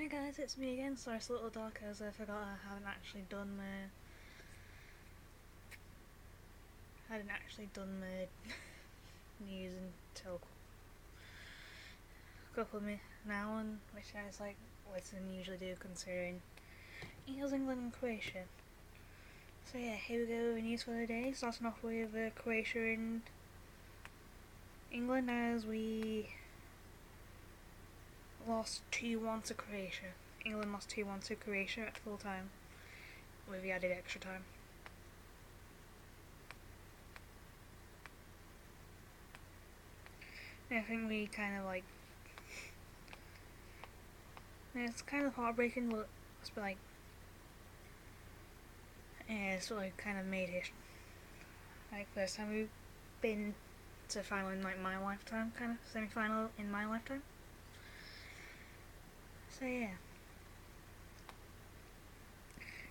Hi guys, it's me again. Sorry it's a little dark as I forgot I hadn't actually done my news until a couple of minutes now, and which I was like what I usually do considering Eagles, England and Croatia. So yeah, here we go, news for the day, starting off with Croatia and England as we lost 2-1 to Croatia. England lost 2-1 to Croatia at full time with the added extra time. And I think we kind of it's kind of heartbreaking, but it's like it's like kind of made history. Like first time we've been to final in like my lifetime, kind of semi-final in my lifetime. So yeah.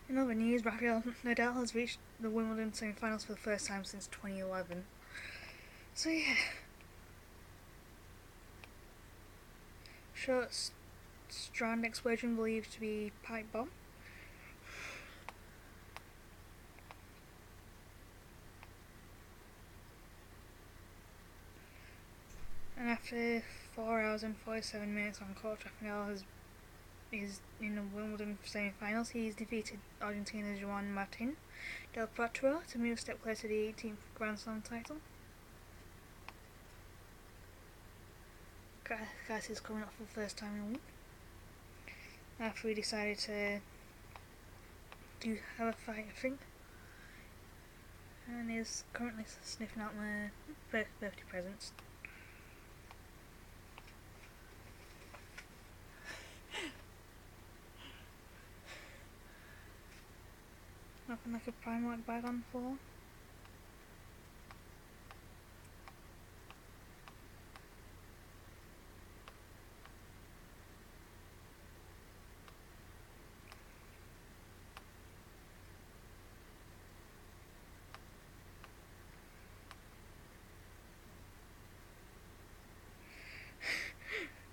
In other news, Rafael Nadal has reached the Wimbledon semi-finals for the first time since 2011. So yeah. Short strand explosion believed to be pipe bomb. And after 4 hours and 47 minutes on court, Rafael is in the Wimbledon semi-finals. He's defeated Argentina's Juan Martin del Potro to move a step closer to the 18th Grand Slam title. Garcia is coming up for the first time in a week after we decided to have a fight, I think, and is currently sniffing out my birthday presents. Nothing like a Primark bag on the floor.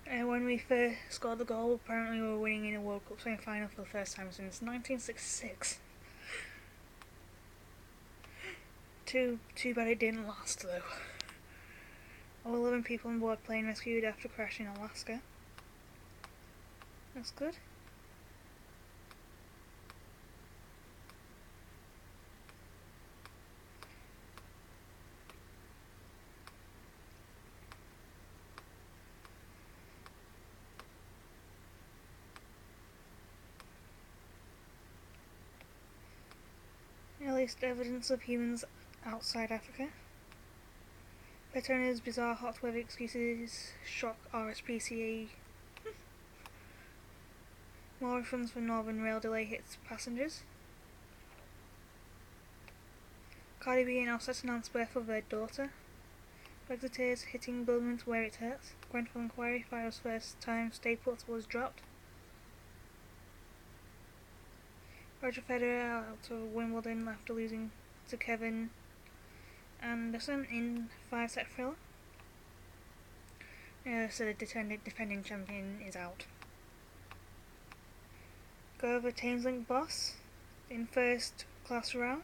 And when we first scored the goal, apparently we were winning in a World Cup semi-final for the first time since 1966. Too bad it didn't last though. All 11 people on board plane rescued after crash in Alaska. That's good. At least evidence of humans outside Africa. Petronas bizarre hot weather excuses shock RSPCA. More refunds for Northern Rail delay hits passengers. Cardi B announced birth of their daughter. Brexiteers hitting Bullman where it hurts. Grenfell inquiry files first time stay put was dropped. Roger Federer out of Wimbledon after losing to Kevin Anderson in 5-set thriller. So the defending champion is out. Go over Thameslink boss in first class row.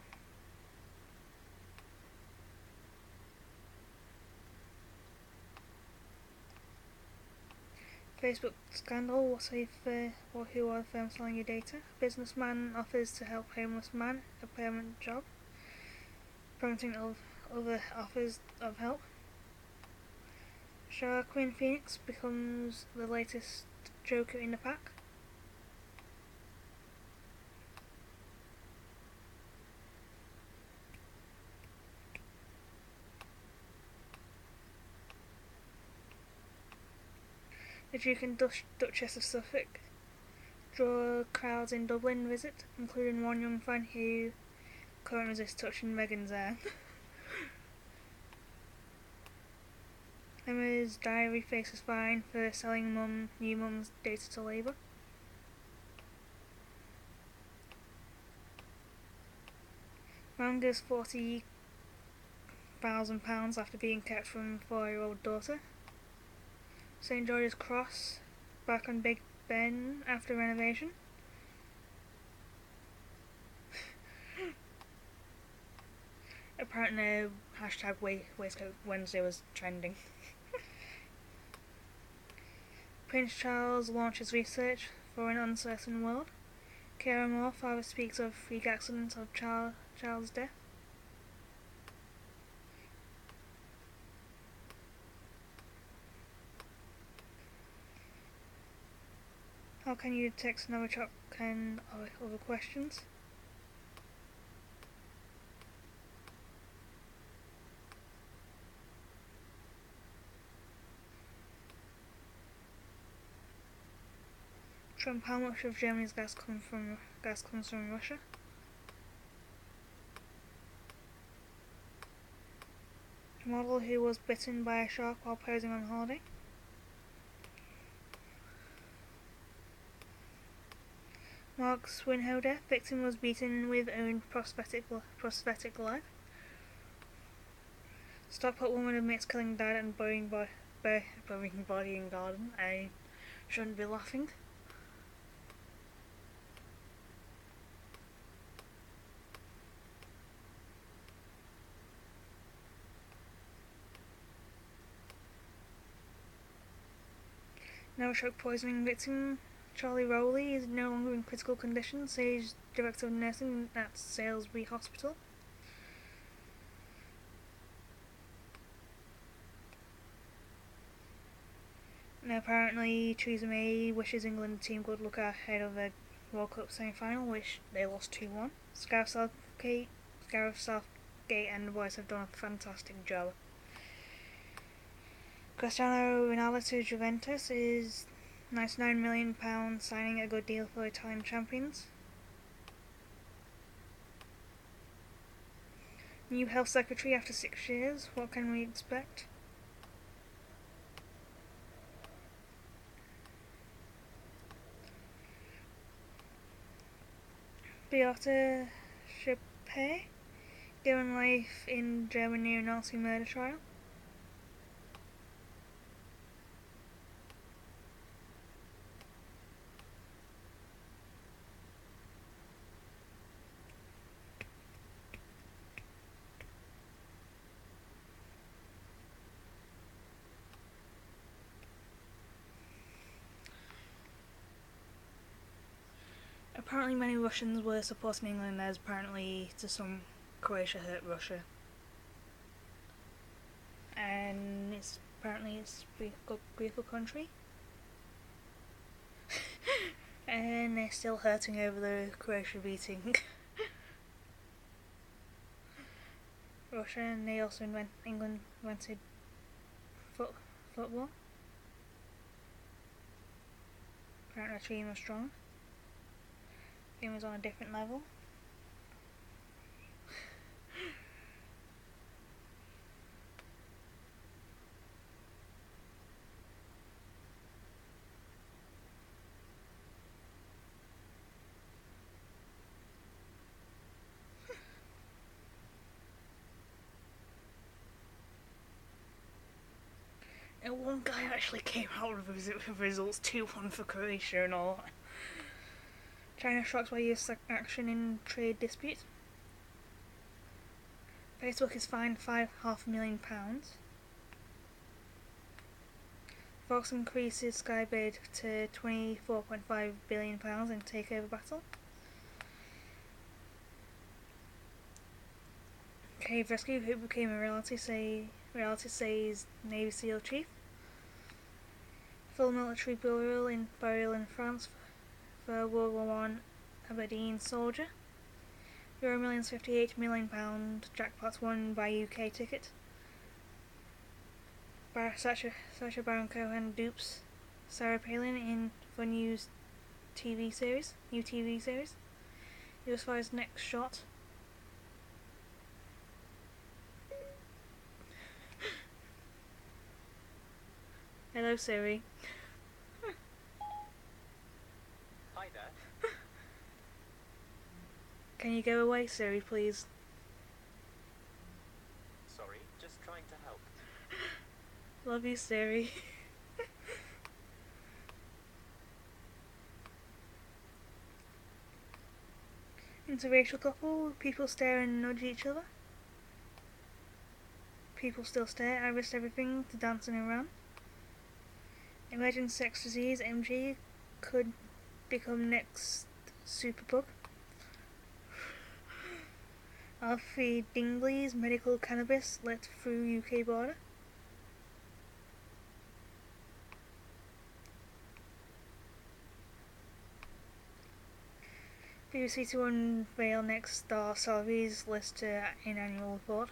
Facebook scandal, who are the firms selling your data? Businessman offers to help homeless man a permanent job, promoting other offers of help. Queen Phoenix becomes the latest Joker in the pack. The Duke and Duchess of Suffolk draw crowds in Dublin visit, including one young fan who couldn't resist touching Meghan's hair. Emma's diary faces fine for selling new mum's data to Labour. Man gives £40,000 after being kept from 4-year-old daughter. St George's Cross back on Big Ben after renovation. Apparently, hashtag Waistcoat Wednesday was trending. Prince Charles launches research for an uncertain world. Kara Moore, father, speaks of freak accident of Charles' death. How can you detect Novichok and other questions? Trump, how much of Germany's gas comes from Russia? Model who was bitten by a shark while posing on holiday. Mark Swinhoe death. Victim was beaten with own prosthetic life. Stockport woman admits killing dad and burying body in garden. I shouldn't be laughing. Novichok poisoning victim Charlie Rowley is no longer in critical condition, says Director of Nursing at Salisbury Hospital. And apparently Theresa May wishes England team good luck ahead of the World Cup semi-final, which they lost 2-1. Gareth Southgate and the boys have done a fantastic job. Cristiano Ronaldo to Juventus is £99 million signing a good deal for Italian champions. New health secretary after 6 years, what can we expect? Beate Zschäpe, given life in German neo-Nazi murder trial. Apparently many Russians were supporting England as apparently to some Croatia hurt Russia. And it's a beautiful country. And they're still hurting over the Croatia beating Russia, and they also England invented football. Apparently our team was strong. Game was on a different level. And one guy actually came out with results 2-1 for Croatia and all. China shocked by US action in trade dispute. Facebook is fined £5.5 million. Fox increases Sky bid to £24.5 billion in takeover battle. Cave rescue who became a reality says Navy SEAL chief. Full military burial in France for World War I Aberdeen soldier. Euromillions £58 million jackpots won by UK ticket. Sacha Baron Cohen dupes Sarah Palin for new TV series. US fires next shot. Hello Siri. Hi there. Can you go away, Siri, please? Sorry, just trying to help. Love you, Siri. Interracial couple, people stare and nudge each other. People still stare. I risked everything to dance in Iran. Emerging sex disease, MG, could become next superbug. Alfie Dingley's medical cannabis let through UK border. BBC to unveil next star salaries list in annual report.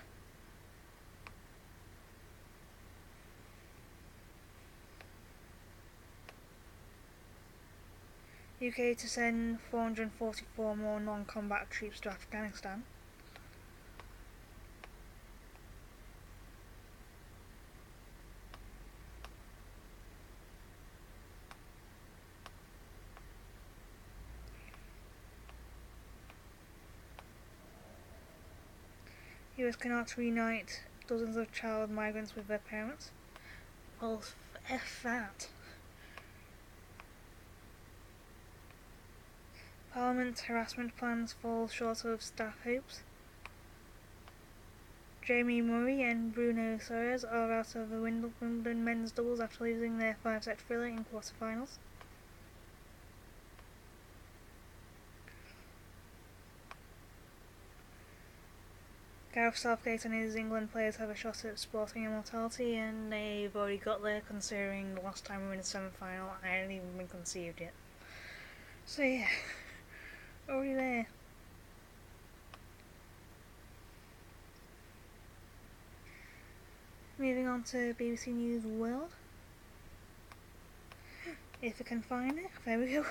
UK to send 444 more non-combat troops to Afghanistan. US cannot reunite dozens of child migrants with their parents. Well, F that. Parliament's harassment plans fall short of staff hopes. Jamie Murray and Bruno Soares are out of the Wimbledon men's doubles after losing their 5-set thriller in quarter-finals. Gareth Southgate and his England players have a shot at sporting immortality, and they've already got there considering the last time we were in the semi-final I hadn't even been conceived yet. So yeah, already there. Moving on to BBC News World. If I can find it, there we go.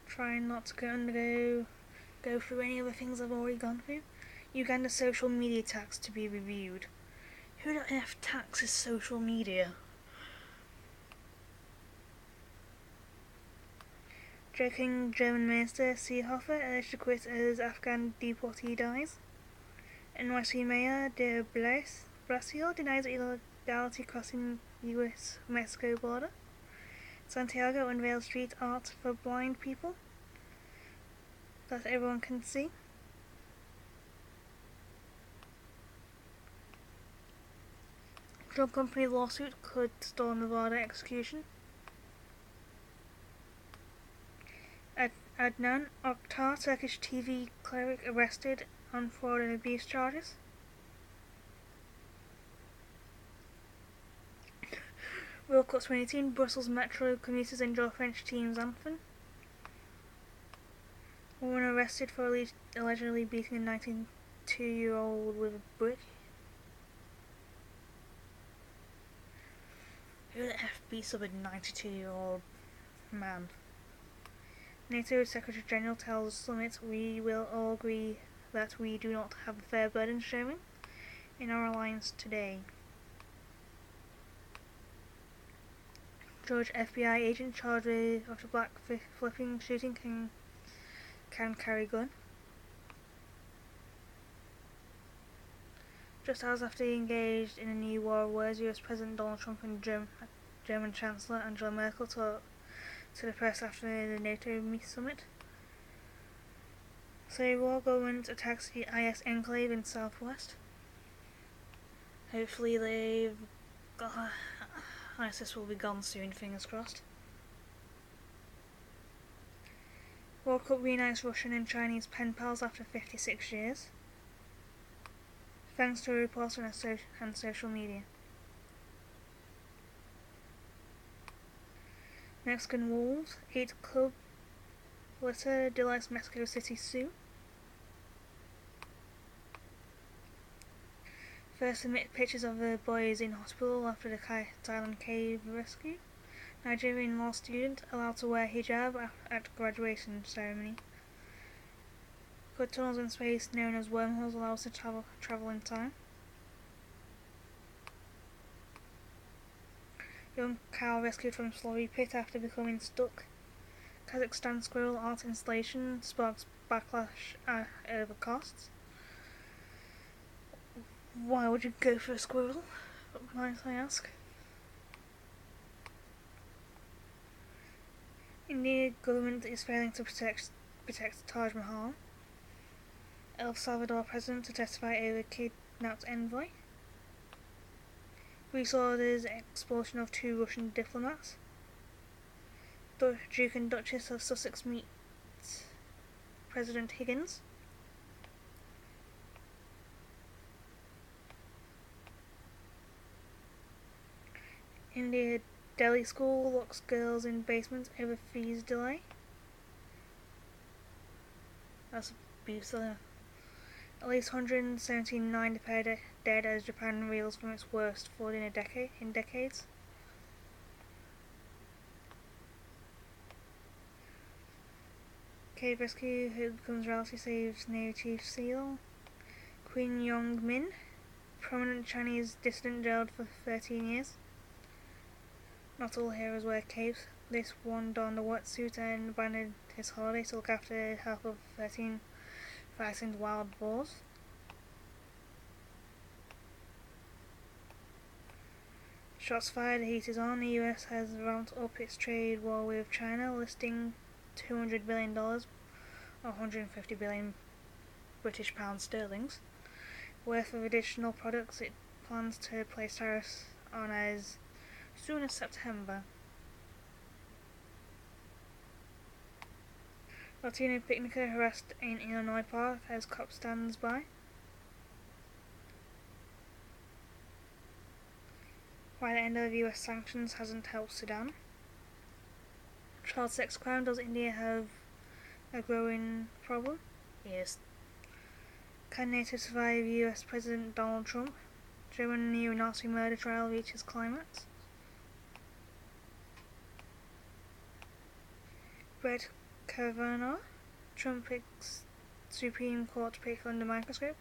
Trying not to go through any of the things I've already gone through. Uganda social media tax to be reviewed. Who the F taxes social media? Joking German minister Seehofer urged to quit as Afghan deportee dies. NYC Mayor de Blasio denies illegality crossing US-Mexico border. Santiago unveils street art for blind people that everyone can see. Drug company lawsuit could stall Nevada execution. Adnan Oktar, Turkish TV cleric, arrested on fraud and abuse charges. World Cup 2018, Brussels Metro commuters enjoy French team's anthem. Woman arrested for allegedly beating a 92-year-old with a brick. Who the F beats up a 92-year-old man? NATO Secretary General tells summit we will all agree that we do not have a fair burden sharing in our alliance today. George FBI agent charged after black flipping shooting can carry gun. Just hours after he engaged in a new war of words, US President Donald Trump and German Chancellor Angela Merkel talked to the press after the NATO summit. So war government attacks the IS enclave in southwest. Hopefully ISIS will be gone soon, fingers crossed. World Cup reunites Russian and Chinese pen pals after 56 years. Thanks to a reporter and social media. Mexican Wolves, 8 club litter delights Mexico City Zoo. First admit pictures of the boys in hospital after the Thailand cave rescue. Nigerian law student allowed to wear hijab at graduation ceremony. Good tunnels in space known as wormholes allow us to travel in time. Young cow rescued from slurry pit after becoming stuck Kazakhstan squirrel art installation sparks backlash over costs. Why would you go for a squirrel, might I ask? Indian government is failing to protect Taj Mahal. El Salvador president to testify over kidnapped envoy. Greece orders expulsion of 2 Russian diplomats. The Duke and Duchess of Sussex meet President Higgins. India Delhi school locks girls in basement over fees delay. That's abuse. At least 179 dead as Japan reels from its worst flood in decades. Cave rescue who becomes reality saves Navy Chief SEAL. Queen Yong Min, prominent Chinese dissident jailed for 13 years. Not all heroes wear capes. This one donned a wetsuit and abandoned his holiday to look after half of 13 frightened wild boars. Shots fired, the heat is on. The US has ramped up its trade war with China, listing $200 billion, or 150 billion British pounds sterlings, worth of additional products it plans to place tariffs on as soon as September. Latino picnicker harassed in Illinois park as cop stands by. Why the end of US sanctions hasn't helped Sudan. Child sex crime, does India have a growing problem? Yes. Can NATO survive US President Donald Trump? German neo-Nazi murder trial reaches climax. Brett Kavanaugh, Trump picks Supreme Court to pick under microscope.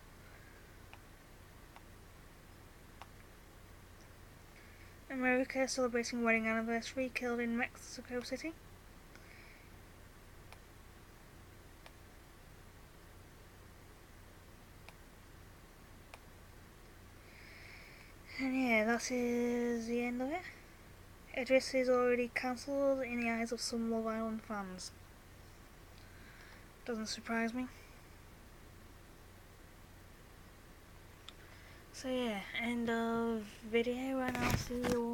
America celebrating wedding anniversary, killed in Mexico City. And yeah, that is the end of it. Idris is already cancelled in the eyes of some Love Island fans. Doesn't surprise me. So yeah, end of video, and I'll see you all